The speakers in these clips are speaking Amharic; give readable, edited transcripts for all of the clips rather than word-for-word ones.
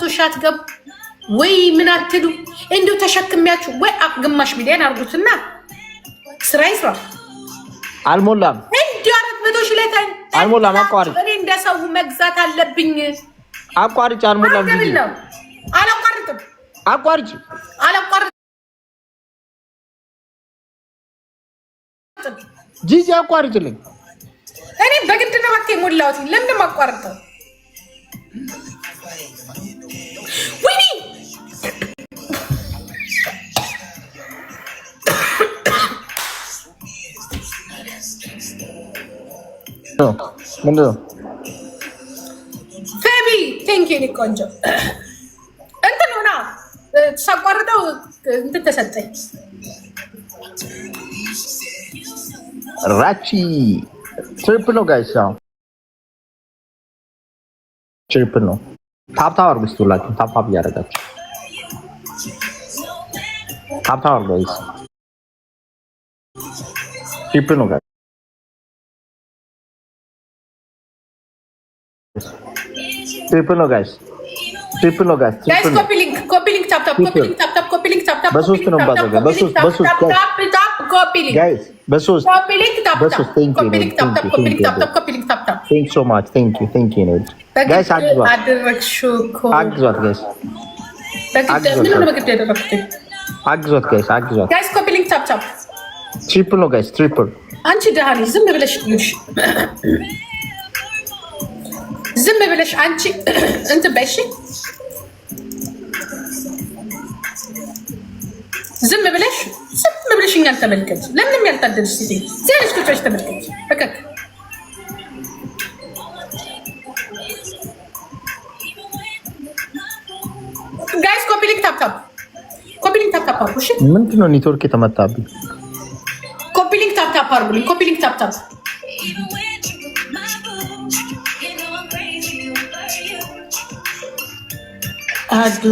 400 ሺህ አትገቡ ወይ ምን አትሉ እንደው ተሸክሚያችሁ ወይ ግማሽ ሚሊዮን አርጉትና ስራ ይስራ አልሞላም እንደው 400 ሺህ ላይ አልሞላም አቋርጭ እኔ እንደሰው መግዛት አለብኝ አቋርጭ አልሞላም አላቋርጥም አቋርጭ ጂጂ አቋርጭልኝ እኔ በግድ ነው ማከ ሞላውት ለምን ማቋርጠው ወይኔ ምንድነው ፌቢ ቴንክ ዩ ቆንጆ እንትን ሆና ሳቋርጠው እንትን ተሰጠኝ ራቺ ትሪፕል ነው ጋይስ ያው ትሪፕል ነው ታፕታው አርጉስቱላችሁ ታፕታፕ ያደርጋችሁ ታፕታው ጋይስ ትሪፕል ነው ጋይስ ትሪፕል ነው ጋይስ ትሪፕል ነው ጋይስ ጋይስ ኮፒ ሊንክ ታፕታፕ በሶስት ነው ባዘገ በሶስት ታፕ ኮፒ ሊንክ ጋይስ በሶስት ኮፒ ሊንክ ታፕታፕ ኮፒ ሊንክ ታፕታፕ thank so much thank you ኔድ ጋይስ አግዟት ጋይስ አግዟት ጋይስ ኮፒ ሊንክ ታፕታፕ ትሪፕል ነው ጋይስ ትሪፕል አንቺ ደሃኒ ዝም ብለሽ አንቺ እንትን በሽ ዝም ብለሽ እኛን ተመልከት ለምንም ያልታደልሽ ሲቲ ዜልሽ ቁጥሮች ተመልከት በቃ ጋይስ ኮፒ ሊንክ ታፕታፕ እሺ ምንድነው ኔትወርክ የተመታብኝ ኮፒ ሊንክ ታፕታፕ አርጉልኝ ኮፒ ሊንክ ታፕታፕ አዱ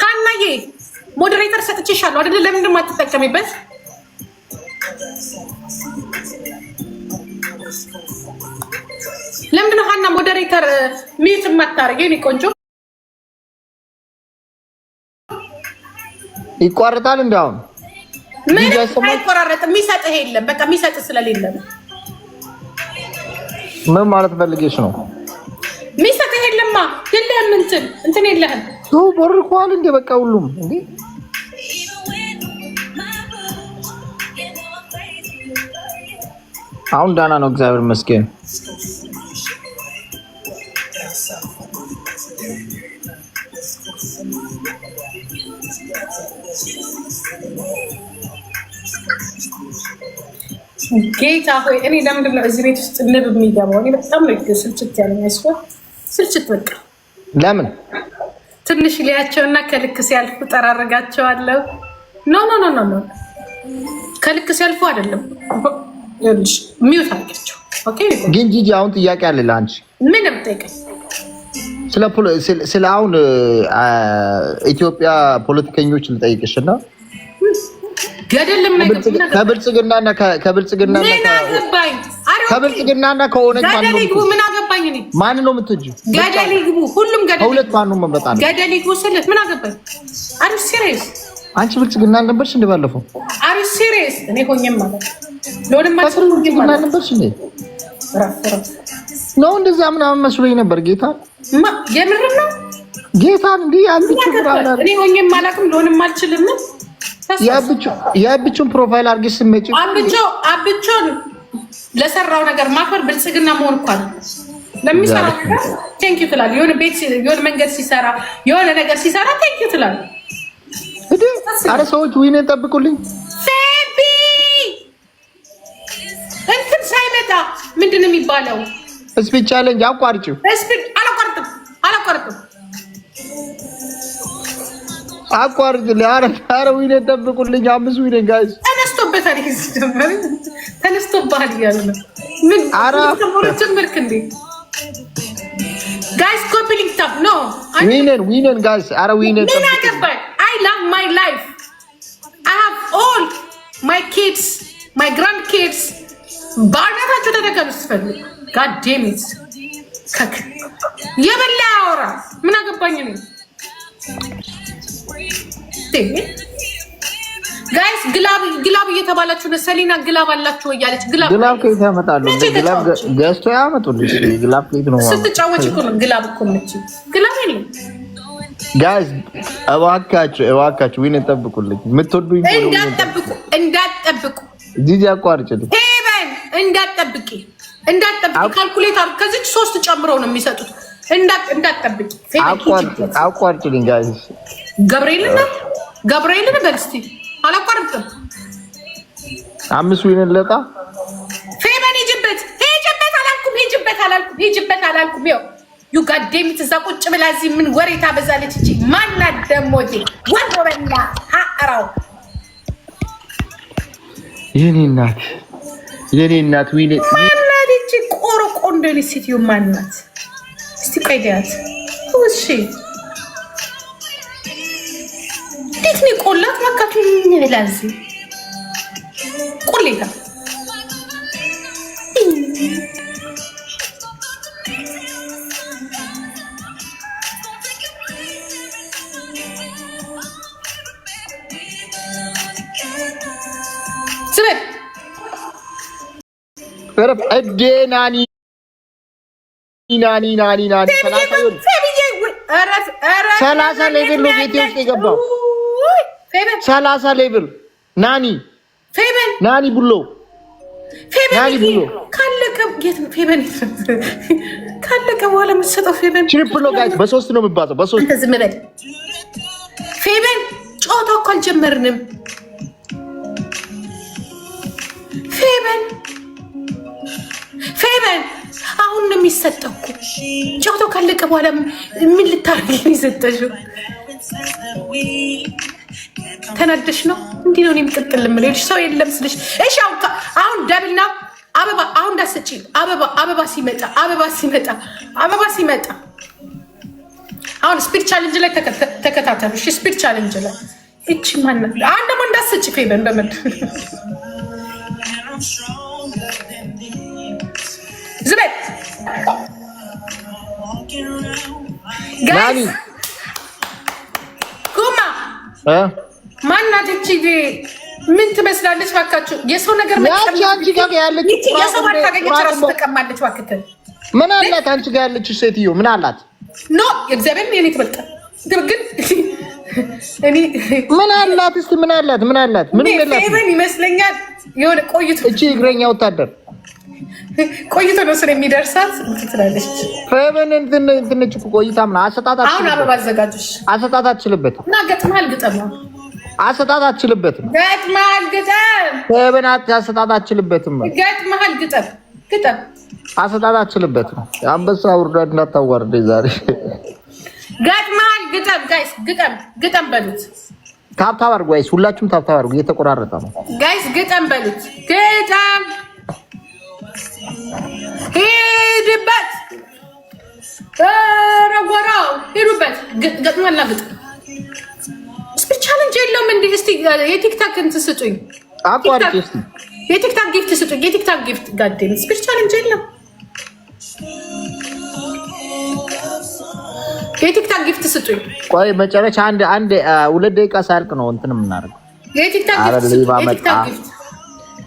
ሀናዬ ሞዴሬተር ሰጥቼሻለሁ አይደል? ለምን እንደማትጠቀሚበት ለምንድን ነው ሀና ሞዴሬተር ሚዩት የማታረጊው? እኔ ቆንጆ ይቋረጣል እንዳውን ምን አይቆራረጥም። የሚሰጥህ የለም በቃ የሚሰጥህ ስለሌለ ነው። ምን ማለት ፈልጌሽ ነው? የሚሰጥህ የለማ የለህም እንትን የለህም። ቦርኳል እንደ በቃ ሁሉም እንዴ አሁን ዳና ነው እግዚአብሔር ይመስገን። ጌታ ሆይ እኔ ለምንድን ነው እዚህ ቤት ውስጥ ንብ የሚገባው? እኔ በጣም ነው ስልችት ያለኝ። ስልችት በቃ ለምን ትንሽ ሊያቸውና ከልክ ሲያልፉ ጠራረጋቸዋለሁ። ኖ ከልክ ሲያልፉ አይደለም ሚውት አድርጋቸው። ኦኬ ግን ጂጂ አሁን ጥያቄ አለ ለአንቺ። ምንም ጠይቀኝ ስለ አሁን ኢትዮጵያ ፖለቲከኞች ልጠይቅሽና ከብልጽግናና ከኦነግ ማን ነው የምትወጂው? ገደል ይግቡ ሁሉም ገደል ከሁለት ማን ነው መምረጥ አለ? ገደል ይግቡ ስልህ ምን አገባኝ? አር ሲሪየስ አንቺ ብልጽግና አልነበርሽ እንደ ባለፈው? አር ሲሪየስ እኔ ሆኜም ማለት ለወደማ ብልጽግና አልነበርሽ እንዴ? ነው እንደዛ ምናምን መስሎኝ ነበር። ጌታ የምር ነው ጌታ እንዴ አንቺ ብራና እኔ ሆኜም አላውቅም ለሆነም አልችልም። የአብቹን ፕሮፋይል አድርገሽ ስትመጪ አብቹን ለሰራው ነገር ማፈር ብልጽግና መሆን እኮ ነው። ለሚሰራው ነገር ቴንክ ዩ ትላለህ። የሆነ ቤት የሆነ መንገድ ሲሰራ የሆነ ነገር ሲሰራ ቴንክ ዩ ትላለህ። አረ ሰዎች ዊን ጠብቁልኝ። ፌቢ እንትን ሳይመጣ ምንድን ነው የሚባለው? ስፒች ቻሌንጅ አቋርጪው። አላቋርጥም አቋርጭ ለአረ ዊን ጠብቁልኝ። 5 ዊን ጋይስ ተነስቶበታል። ተነስቶብሃል እያሉ ነው። ምን ጀመርክ እንዴ? ጋይስ ኮፒ ሊንክ ታፕ ኖ ዊነን ጋይስ አረ ዊነን ምን አገባኝ? I love my life. I have all my kids, my grandkids, ባናታችሁ ተደከም ስትፈልግ ጋዴሚት ከክ የበላ ያወራ ምን አገባኝ ነው። ጋይስ ግላብ እየተባላችሁ ነው። ሰሊና ግላብ አላችሁ እያለች ግላብ ከየት ያመጣሉ? ግላብ ገዝቶ ያመጡልሽ። ግላብ ከየት ነው? ስትጫወች እኮ ነው ግላብ እኮ ነች። ግላብ የለም። ጋይስ እባካችሁ ዊን ጠብቁልኝ። የምትወዱኝ እንዳትጠብቁ ጂጂ አቋርጭልኝ። ሄቨን እንዳትጠብቂ ካልኩሌት አድርግ። ከዚች 3 ጨምረው ነው የሚሰጡት። እንዳትጠብቂ አቋርጭልኝ ጋይስ። ገብርኤልን በል እስኪ አላቋርጥም። 5 ዊን ለጣ ፌበን ሂጅበት አላልኩም። ይኸው ዩ ጋዴሚት እዛ ቁጭ ብላ እዚህ ምን ወሬ ታበዛለች? እቺ ማናት ደግሞ ወሮ በላ አራው የኔ እናት ዊን ማናት? እቺ ቆርቆ እንደኔ ሲቲዩ ማናት? እስቲ ቀይዳት እሺ ዲክኒ ቆላት ማካቱ ይላልዚ ቆሌታ ስበት ረፍ እዴናኒ ሰላሳ ሌቭል ነው ቤቴ ውስጥ የገባው። 30 ሌቭል ናኒ ብሎ ካለቀ በኋላ የምትሰጠው ፌበን ትሪፕል ነው ጋይስ። በ3 ነው የምባለው። በ3 ዝም በል ፌበን። ጨዋታው እኮ አልጀመርንም። ፌበን አሁን ነው የሚሰጠው እኮ። ጨዋታው ካለቀ በኋላ ምን ልታረጊ ነው የሰጠሽው? ተናደሽ ነው እንዲህ ነው የሚቀጥል ምልሽ ሰው የለም ስልሽ። እሺ አሁን ደብልና አበባ አሁን እንዳሰጪ አበባ ሲመጣ አሁን ስፒድ ቻሌንጅ ላይ ተከታተሉ። እሺ ስፒድ ቻሌንጅ ላይ እቺ ማናት? አሁን ደግሞ እንዳሰጪ ፌበን በመድ ዝበት ጋይስ ኩማ ማናት? እቺ ምን ትመስላለች? ባካችሁ የሰው ነገር የሰው ባታገኘች ራሱ ተቀማለች። ባክተን ምን አላት? አንቺ ጋር ያለች ሴትዮ ምን አላት? ኖ እግዚአብሔር የኔ ትበልጣል። ግን እኔ ምን አላት? እስቲ ምን አላት? ምን ፌቨን ይመስለኛል የሆነ ቆይቶ እቺ እግረኛ ወታደር ቆይቶ ነው ስለሚደርሳት ትላለች። ፌቨን እንትነች ቆይታ ምን አሰጣጣት። አሁን አበባ አዘጋጅሽ አሰጣጣት አትችልበት እና ገጥማል ግጠም አሰጣጣት አትችልበትም። ገጥማል ግጠም ፌቨን አሰጣጣት አትችልበትም። ገጥማል ግጠም አሰጣጣት አትችልበትም። አንበሳ ውርዳድ እንዳታዋርደኝ ዛሬ። ገጥማል ግጠም ጋይስ ግጠም በሉት። ታብታብ አድርጉ ጋይስ፣ ሁላችሁም ታብታብ አድርጉ። እየተቆራረጠ ነው ጋይስ። ግጠም በሉት። ግጠም ሂድበት፣ ረጎራው ሂዱበት። ገጥሟልና ግጥም ስፒድ ቻሌንጅ የለውም እንዴ? እስቲ የቲክታክ እንትን ስጡኝ። አቋርጭ እስቲ የቲክታክ ጊፍት ስጡኝ። የቲክታክ ጊፍት ጋዴም ስፒድ ቻሌንጅ የለም። የቲክታክ ጊፍት ስጡኝ። ቆይ መጨረሻ አንድ 2 ደቂቃ ሳልቅ ነው እንትን የምናደርገው። የቲክታክ ጊፍት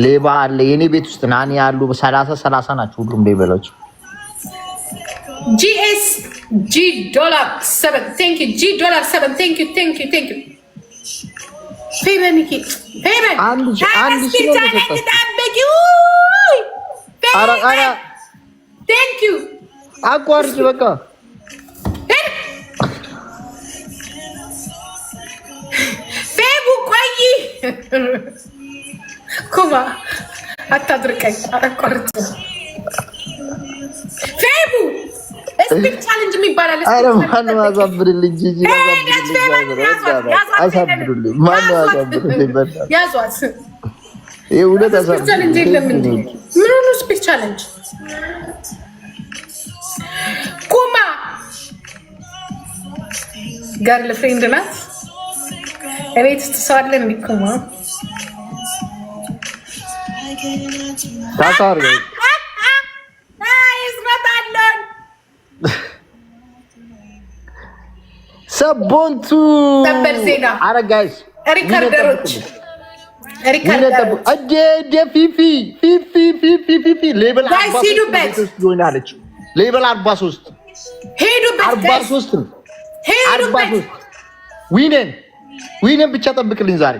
ሌባ አለ የኔ ቤት ውስጥ ናኒ ያሉ 30 ናቸው ሁሉም ሌባዎች። GSG $7 thank you $7 thank you ፌቨን አንድ ሺህ ነው thank you አቋርጭ በቃ ፌቡ ቆይ ኩማ አታድርቀኝ። አቋርጭ ፌቡ ስፒድ ቻሌንጅ የሚባላል። አረ ማነው አሳብድልኝ? ጂጂ አሳብዱልኝ። ማነው አሳብዱልኝ? ያዟት። ይሄ ሁለት አሳብዱልኝ። ቻሌንጅ የለም እንዴ? ምን ሆነ ስፒድ ቻሌንጅ? ኩማ ገርል ፍሬንድ ናት። እቤት ውስጥ ሰው አለ እንዴ? ኩማ ታታር ይስመታለን ሰቦንቱ ሰበር ዜና አረ ጋይስ ሪካርደሮች ፊፊ ሌብል 43 ሌብል 43 ሄዱበት ዊነን ብቻ ጠብቅልኝ ዛሬ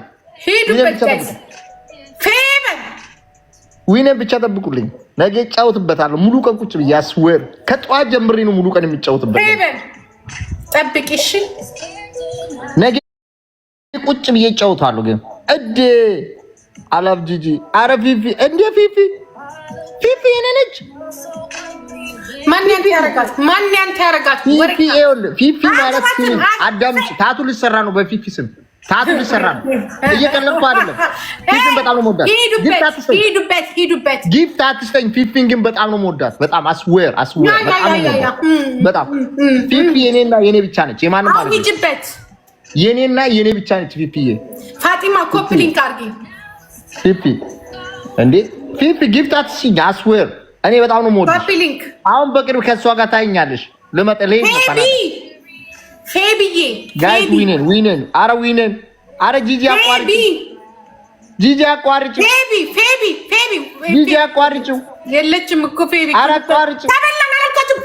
ዊነን ብቻ ጠብቁልኝ ነገ እጫወትበታለሁ ሙሉ ቀን ቁጭ ብዬ አስዌር ከጠዋት ጀምሬ ነው ሙሉ ቀን የሚጫወትበት ጠብቂሽ ነገ ቁጭ ብዬ እጫወታለሁ ግን አላብ ጂጂ አረ ፊፊ የነነች ማን ያንተ ያረጋት ፊፊ ማለት አዳምጪ ታቱ ልሰራ ነው በፊፊ ስም ታቱ ልሰራ ነው እየቀለድኩ አይደለም ፊፊን በጣም ነው የምወዳት ሂዱበት ጊፍት አትስጠኝ ፊፊን ግን በጣም ነው የምወዳት በጣም አስዌር በጣም ፊፊ የኔና የኔ ብቻ ነች የማንም ማለት ሂጂበት የኔና የኔ ብቻ ነች ፊፊዬ ፋጢማ ኮፕሊንክ አርጊ ፊፊ እንዴ ፊፊ ጊፍት አትስጠኝ አስዌር እኔ በጣም ነው የምወዳት ኮፕሊንክ አሁን በቅርብ ከሷ ጋር ታይኛለሽ ልመጣለኝ ፌቢዬ ጋይስ ዊነን አረ ጂጂ አቋርጭ ጂጂ አቋርጭ የለችም እኮ ፌቢ አረ አቋርጭ ተበላን አላልኳችሁም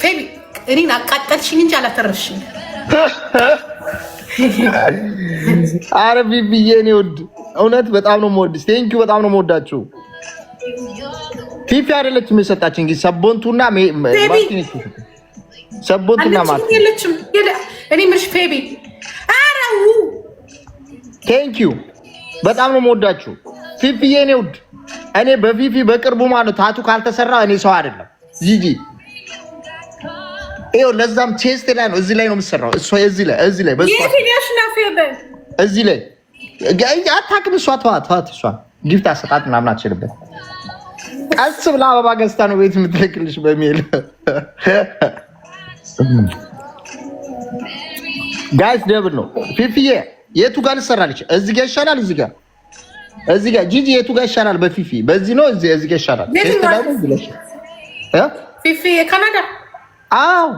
ፌቢ እኔን አቃጠልሽኝ እንጂ አላተረፍሽኝ አረ ቢቢዬ እኔ ወድ እውነት በጣም ነው የምወድሽ ቴንኪው በጣም ነው የምወዳችሁ ፊፊ አይደለችም የሰጣችን እንግዲህ ሰቦንቱና ማርቲኔስ ሰቦንቱና ማርቲኔስ የለችም እኔ ምርሽ ፌቢ አራው ቴንኪው በጣም ነው የምወዳችሁ ፊፊዬ እኔ ውድ እኔ በፊፊ በቅርቡ ማለት ታቱ ካልተሰራ እኔ ሰው አይደለም ጂጂ ይኸው ለዛም ቼስት ላይ ነው እዚህ ላይ ነው የምትሰራው እሷ እዚህ ላይ እዚህ ላይ አታውቅም እሷ ተዋት እሷ ጊፍት አሰጣጥ ምናምን አትችልበት ቀስ ብላ አበባ ገዝታ ነው ቤት የምትልክልሽ በሚል ጋይስ ደብል ነው ፊፊዬ የቱ ጋር ልሰራልሽ እዚህ ጋር ይሻላል እዚህ ጋር ጂጂ የቱ ጋር ይሻላል በፊፊ በዚህ ነው እዚህ ጋር ይሻላል ፊፊ የካናዳ አው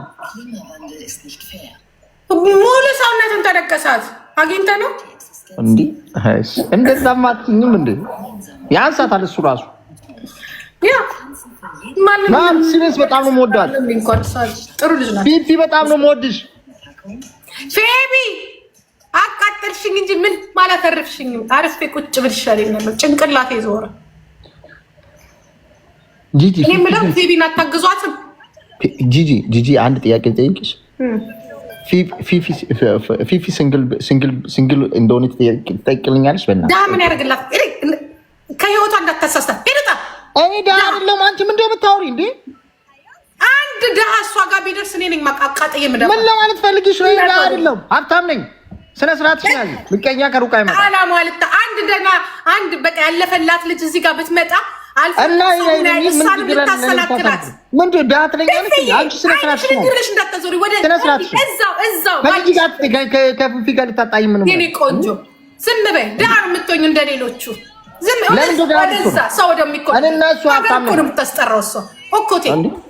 ሙሉ ሰውነትን ተደቀሳት አግኝተህ ነው እንዴ እንደዛማ አትይኝም እንዴ ያንሳታል እሱ ራሱ ያ ማን ሲሪየስ በጣም ነው የምወዳት ጥሩ ልጅ ናት ፊፊ በጣም ነው የምወድሽ ፌቢ አቃጠልሽኝ እንጂ ምን ማለት አረፍሽኝም አረፍቴ ቁጭ ብል ይሻለኝ ነበር ጭንቅላቴ ዞረ ጂጂ እኔ ምለው ፌቢን አታግዟትም ጂጂ አንድ ጥያቄ ልጠይቅሽ ፊፊ ሲንግል እንደሆነ ትጠይቅልኛለሽ በእናትሽ ዳ ምን ያደርግላት ከህይወቷ እንዳታሳሳት ሄደታ እኔ ዳ አይደለም አንቺ ምንድነው የምታወሪ እንዴ አንድ ድሃ እሷ ጋር ቢደርስ እኔ ነኝ ማቃቃጠየ ምንድነው ምን ለማለት ፈልግሽ ነው ዳ አይደለም ሀብታም ነኝ ስነ ስርዓት ይችላል ምቀኛ ከሩቅ አይመጣ አላማ ማለት አንድ በቃ ያለፈላት ልጅ እዚህ ጋር ብትመጣ እና ምንድን ዳት ለኛ ነች አንቺ ስነ ስርዓት ከፊፊ ጋር ልታጣይ ምን የኔ ቆንጆ ዝም በይ ዳር የምትሆኝ እንደሌሎቹ ዝም ወደዛ ሰው ወደሚቆም እኔና እሱ ሀብታም ነው የምታስጠራው እሷ ኦኮቴ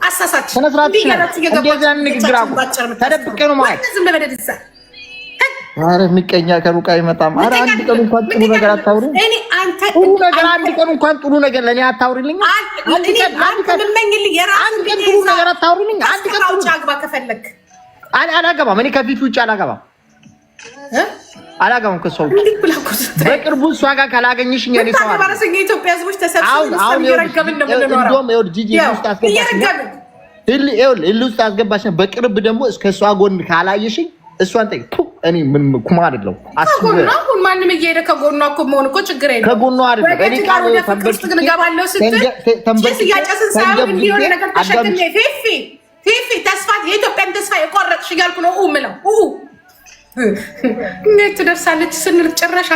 አሳሳች ስነ ስርዓት እንደዛ ንግግር ተደብቄ ነው ማለት ዝም በይ ወደዛ አረ ምቀኛ ከሩቅ አይመጣም አረ አንድ ቀን እንኳን ጥሩ ነገር አታውሪ እኔ አንተ ጥሩ ነገር አንድ ቀን እንኳን ጥሩ ነገር ለኔ አታውሪልኝ አንድ ቀን ልመኝልኝ የራስን ጥሩ ነገር አታውሪልኝ አንድ ቀን ጥሩ አግባ ከፈለክ አላገባም እኔ ከፊት ውጭ አላገባም ከሰው በቅርቡ እሷ ጋር ካላገኘሽኝ እኔ ሰው አይደለም ታባረሰኝ የኢትዮጵያ ህዝቦች ተሰብስበው ስለሚረገምን ነው የምንኖረው እንደውም ይኸውልህ ጂጂ ውስጥ አስገባሽ በቅርብ ደግሞ እስከ እሷ ጎን ካላየሽኝ እሷን ጠይቅ እኔ ምን ኩማ አይደለም አሁን ማንም እየሄደ ከጎኗ እኮ መሆን እኮ ችግር የለም ከጎኗ አይደለም እኔ ቃል ተንበርክክ ትገባለሁ ስትል ያጨስን ሳይሆን እንዲሆነ ነገር ተሸክሜ ፊፊ ተስፋ የኢትዮጵያን ተስፋ የቆረጥሽ እያልኩ ነው ምለው እንዴት ትደርሳለች ስንል ጭራሽ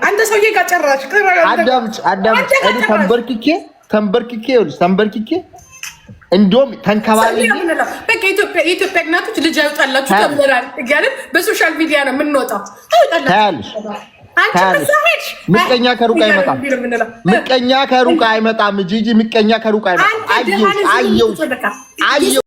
አንተ ሰውዬ ጋር ጭራሽ አዳምጭ እኔ ተንበርክኬ እንደውም ተንከባለኝ በቃ የኢትዮጵያ እናቶች ልጅ አይወጣላችሁ ተምራል እያልን በሶሻል ሚዲያ ነው የምንወጣው። ምቀኛ ከሩቅ አይመጣም። ምቀኛ ከሩቅ አይመጣም። ጂጂ ምቀኛ ከሩቅ አይመጣም። አየው